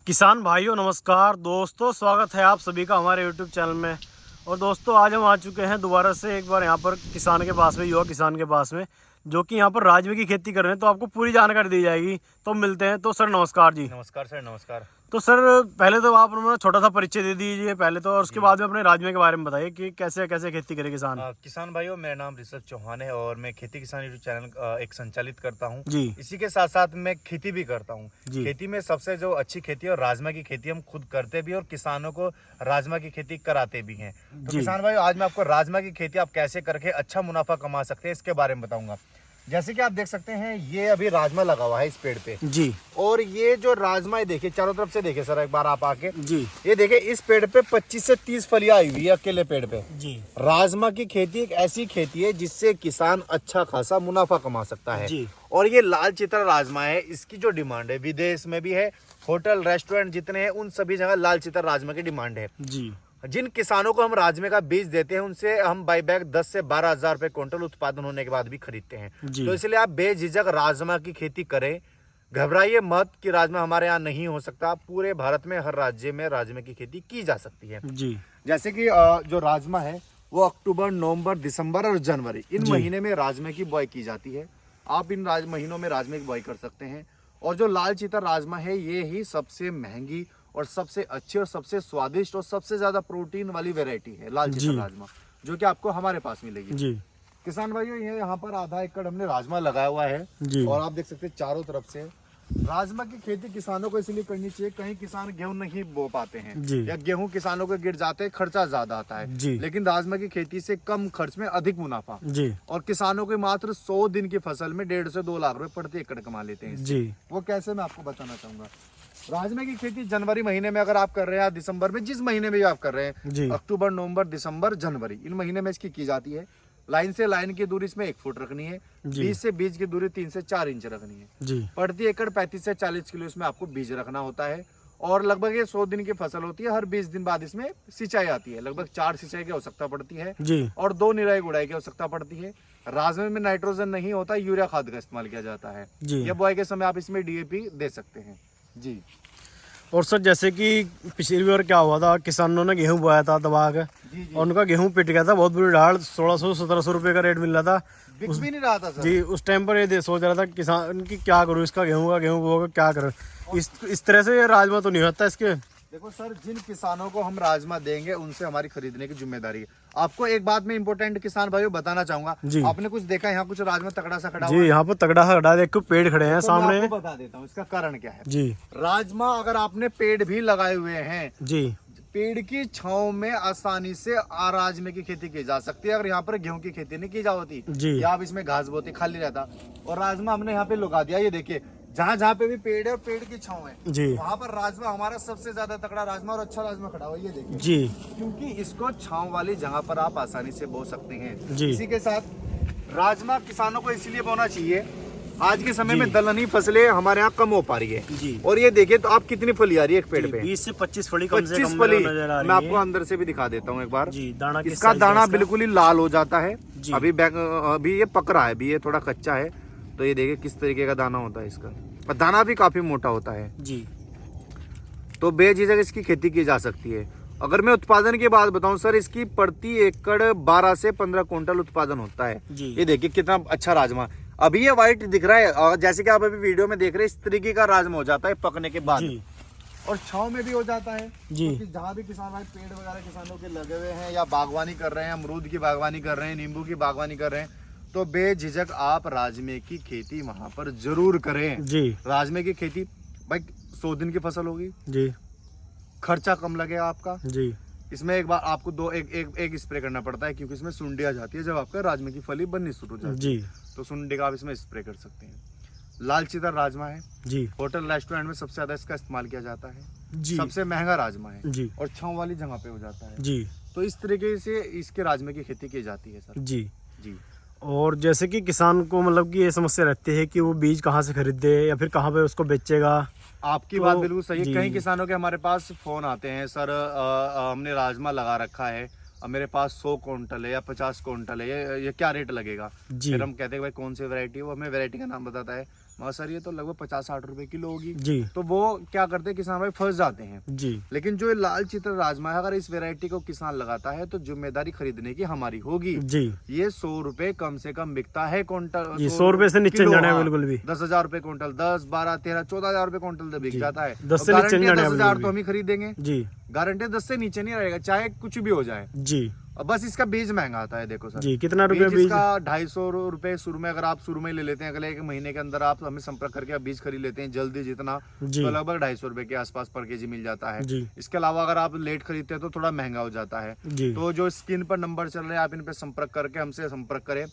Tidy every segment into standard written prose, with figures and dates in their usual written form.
किसान भाइयों नमस्कार दोस्तों, स्वागत है आप सभी का हमारे YouTube चैनल में। और दोस्तों आज हम आ चुके हैं दोबारा से एक बार यहाँ पर किसान के पास में, युवा किसान के पास में, जो कि यहाँ पर राजमे की खेती कर रहे हैं। तो आपको पूरी जानकारी दी जाएगी। तो मिलते हैं। तो सर नमस्कार जी। नमस्कार सर, नमस्कार। तो सर पहले तो आप हमें छोटा सा परिचय दे दीजिए पहले तो, और उसके बाद में अपने राजमे के बारे में बताइए कि कैसे कैसे खेती करे किसान। किसान भाइयों, मेरा नाम ऋषभ चौहान है और मैं खेती किसान यूट्यूब चैनल एक संचालित करता हूं जी। इसी के साथ साथ मैं खेती भी करता हूं। जी। खेती में सबसे जो अच्छी खेती है और राजमा की खेती हम खुद करते भी और किसानों को राजमा की खेती कराते भी हैं। तो किसान भाइयों, आज मैं आपको राजमा की खेती आप कैसे करके अच्छा मुनाफा कमा सकते हैं इसके बारे में बताऊंगा। जैसे कि आप देख सकते हैं, ये अभी राजमा लगा हुआ है इस पेड़ पे जी। और ये जो राजमा है, देखिए चारों तरफ से देखिए सर एक बार आप आके जी। ये देखिए, इस पेड़ पे 25 से 30 फलियां आई हुई है अकेले पेड़ पे। जी। राजमा की खेती एक ऐसी खेती है जिससे किसान अच्छा खासा मुनाफा कमा सकता है। जी। और ये लाल चित्रा राजमा है, इसकी जो डिमांड है विदेश में भी है, होटल रेस्टोरेंट जितने हैं उन सभी जगह लाल चित्रा राजमा की डिमांड है। जी। जिन किसानों को हम राजमे का बीज देते हैं उनसे हम बाई बैग 10 से 12 हजार रुपए क्विंटल उत्पादन होने के बाद भी खरीदते हैं। तो इसलिए आप बेझिझक राजमा की खेती करें, घबराइए मत कि राजमा हमारे यहाँ नहीं हो सकता। पूरे भारत में हर राज्य में राजमे की खेती की जा सकती है। जी। जैसे कि जो राजमा है वो अक्टूबर, नवंबर, दिसंबर और जनवरी इन महीने में राजमे की बुआई की जाती है। आप इन महीनों में राजमे की बुआई कर सकते हैं। और जो लाल चित्रा राजमा है ये ही सबसे महंगी और सबसे अच्छी और सबसे स्वादिष्ट और सबसे ज्यादा प्रोटीन वाली वैरायटी है लाल चित्रा राजमा, जो कि आपको हमारे पास मिलेगी। जी। किसान भाइयों, ये यहाँ पर आधा एकड़ हमने राजमा लगाया हुआ है और आप देख सकते हैं चारों तरफ से। राजमा की खेती किसानों को इसलिए करनी चाहिए, कहीं किसान गेहूं नहीं बो पाते हैं या गेहूं किसानों को गिर जाते हैं, खर्चा ज्यादा आता है। लेकिन राजमा की खेती से कम खर्च में अधिक मुनाफा और किसानों के मात्र 100 दिन की फसल में 1.5 से 2 लाख रुपए प्रति एकड़ कमा लेते हैं। वो कैसे, मैं आपको बताना चाहूंगा। राजमा की खेती जनवरी महीने में अगर आप कर रहे हैं, दिसंबर में, जिस महीने में भी आप कर रहे हैं, अक्टूबर, नवंबर, दिसंबर, जनवरी इन महीने में इसकी की जाती है। लाइन से लाइन की दूरी इसमें 1 फुट रखनी है, बीज से बीज की दूरी 3 से 4 इंच रखनी है। प्रति एकड़ 35 से 40 किलो इसमें आपको बीज रखना होता है। और लगभग ये 100 दिन की फसल होती है। हर 20 दिन बाद इसमें सिंचाई आती है। लगभग 4 सिंचाई की आवश्यकता पड़ती है और 2 निराई गुड़ाई की आवश्यकता पड़ती है। राजमे में नाइट्रोजन नहीं होता, यूरिया खाद का इस्तेमाल किया जाता है। यह बुआई के समय आप इसमें DAP दे सकते हैं। जी। और सर जैसे कि पिछली बार क्या हुआ था, किसानों ने गेहूं बोया था दबा के और उनका गेहूं पिट गया था, बहुत बुरी ढाल, 1600-1700 रुपए का रेट मिल रहा था। बिक भी नहीं रहा था सर। जी। उस टाइम पर ये सोच रहा था किसान की क्या करूं, इसका गेहूं होगा क्या करूं। इस तरह से ये राजमा तो नहीं होता इसके। देखो सर, जिन किसानों को हम राजमा देंगे उनसे हमारी खरीदने की जिम्मेदारी है। आपको एक बात में इम्पोर्टेंट किसान भाइयों बताना चाहूंगा। आपने कुछ देखा यहाँ कुछ राजमा तगड़ा सा खड़ा हुआ है? यहाँ पर तगड़ा सा खड़ा है, देखो पेड़ खड़े हैं सामने। मैं आपको बता देता हूँ इसका कारण क्या है। जी। राजमा अगर आपने पेड़ भी लगाए हुए हैं, जी, पेड़ की छांव में आसानी से राजमे की खेती की जा सकती है। अगर यहाँ पर गेहूं की खेती नहीं की जाती या आप इसमें घास बोती खाली रहता, और राजमा हमने यहाँ पे लगा दिया। ये देखिए, जहाँ जहाँ पे भी पेड़ है और पेड़ की छांव है जी, वहाँ पर राजमा हमारा सबसे ज्यादा तगड़ा राजमा और अच्छा राजमा खड़ा हुआ है। ये देखिए जी, क्योंकि इसको छांव वाली जगह पर आप आसानी से बो सकते हैं जी। इसी के साथ राजमा किसानों को इसलिए बोना चाहिए, आज के समय में दलहनी फसलें हमारे यहाँ कम हो पा रही है जी। और ये देखिए तो आप कितनी फली आ रही है एक पेड़ पे, 20 से 25 फली, 25 फली। मैं आपको अंदर से भी दिखा देता हूँ एक बार जी। दाना, इसका दाना बिल्कुल ही लाल हो जाता है। अभी ये पक रहा है, अभी ये थोड़ा कच्चा है। तो ये देखिए किस तरीके का दाना होता है इसका, और दाना भी काफी मोटा होता है जी। तो बेझिझक इसकी खेती की जा सकती है। अगर मैं उत्पादन की बात बताऊं सर, इसकी प्रति एकड़ 12 से 15 क्विंटल उत्पादन होता है जी। ये देखिए कितना अच्छा राजमा, अभी ये व्हाइट दिख रहा है और जैसे कि आप अभी वीडियो में देख रहे हैं, इस तरीके का राजमा हो जाता है पकने के बाद जी। और छांव में भी हो जाता है जी। तो जहाँ भी किसान भाई पेड़ वगैरह किसानों के लगे हुए हैं या बागवानी कर रहे हैं, अमरूद की बागवानी कर रहे हैं, नींबू की बागवानी कर रहे हैं, तो बेझिझक आप राजमे की खेती वहां पर जरूर करें जी। राजमे की खेती भाई 100 दिन की फसल होगी जी, खर्चा कम लगेगा आपका जी। इसमें एक बार आपको एक स्प्रे करना पड़ता है, क्योंकि इसमें सुंडी आ जाती है जब आपका राजमे की फली बननी शुरू हो जाती है, तो सुंडी का आप इसमें स्प्रे कर सकते हैं। लाल चित्रा राजमा है जी, होटल रेस्टोरेंट में सबसे ज्यादा इसका इस्तेमाल किया जाता है जी। सबसे महंगा राजमा है जी, और छांव वाली जगह पे हो जाता है जी। तो इस तरीके से इसके राजमे की खेती की जाती है सर जी जी। और जैसे कि किसान को मतलब कि ये समस्या रहती है कि वो बीज कहाँ से खरीदे या फिर कहाँ पे उसको बेचेगा। आपकी बात बिल्कुल सही है। कई किसानों के हमारे पास फोन आते हैं, सर हमने राजमा लगा रखा है, अब मेरे पास 100 क्विंटल है या 50 क्विंटल है, ये क्या रेट लगेगा। फिर हम कहते हैं भाई कौन सी वैरायटी है, वो हमें वैरायटी का नाम बताता है। मगर सर ये तो लगभग 50-60 रुपए किलो होगी। जी तो वो क्या करते हैं किसान भाई, फंस जाते हैं। जी लेकिन जो ये लाल चित्र राजमा है, अगर इस वैरायटी को किसान लगाता है तो जिम्मेदारी खरीदने की हमारी होगी। जी ये 100 रुपए कम से कम बिकता है क्विंटल। जी 100 रुपए से नीचे किलो, जाना है हाँ। बिल्कुल भी। 10,000 रुपए क्विंटल, 10, 12, 13, 14,000 रुपए क्विंटल तो बिक जी, जाता है। 10 से नीचे नहीं जाना है 10,000 बिल्कुल तो हम ही खरीदेंगे। जी गारंटी 10 से नीचे नहीं रहेगा, चाहे कुछ भी हो जाए। जी और बस इसका बीज महंगा आता है, देखो सर। जी कितना रुपए बीज बीज? इसका 250 रुपए शुरू में, अगर आप शुरू में ले लेते हैं, अगले 1 महीने के अंदर आप हमें संपर्क करके आप बीज खरीद लेते हैं जल्दी जितना, जी तो लगभग 250 रुपए के आसपास पर केजी मिल जाता है। जी इसके अलावा अगर आप लेट खरीदते हैं तो थोड़ा महंगा हो जाता है। जी तो जो स्क्रीन पर नंबर चल रहे हैं, आप इन पे संपर्क करके हमसे संपर्क करें।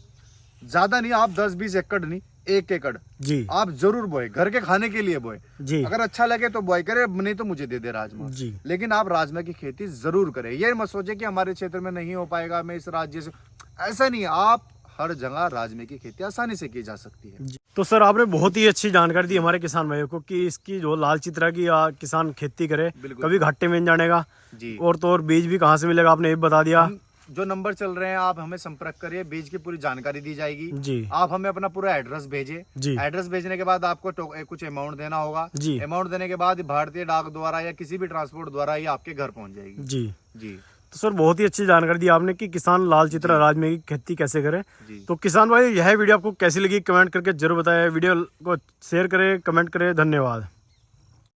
ज्यादा नहीं, आप 10-20 एकड़ नहीं, 1 एकड़ जी आप जरूर बोए, घर के खाने के लिए बोए। जी अगर अच्छा लगे तो बुआई करे, नहीं तो मुझे दे दे राजमा। जी लेकिन आप राजमा की खेती जरूर करें। ये मत सोचे कि हमारे क्षेत्र में नहीं हो पाएगा, मैं इस राज्य से, ऐसा नहीं। आप हर जगह राजमे की खेती आसानी से की जा सकती है। जी। तो सर आपने बहुत ही अच्छी जानकारी दी हमारे किसान भाइयों को कि इसकी जो लाल चित्रा की किसान खेती करे बिल्कुल। कभी घाटे में नहीं जाने का। जी। और तो और बीज भी कहाँ से मिलेगा आपने ये बता दिया। हम जो नंबर चल रहे हैं आप हमें संपर्क करिए, बीज की पूरी जानकारी दी जाएगी। जी आप हमें अपना पूरा एड्रेस भेजिए। जी एड्रेस भेजने के बाद आपको कुछ अमाउंट देना होगा। जी अमाउंट देने के बाद भारतीय डाक द्वारा या किसी भी ट्रांसपोर्ट द्वारा ये आपके घर पहुंच जाएगी। जी। जी तो सर बहुत ही अच्छी जानकारी दी आपने कि किसान लाल चित्रा राजमे की खेती कैसे करे। जी। तो किसान भाई यह वीडियो आपको कैसी लगी कमेंट करके जरूर बताएं। वीडियो को शेयर करें, कमेंट करें। धन्यवाद।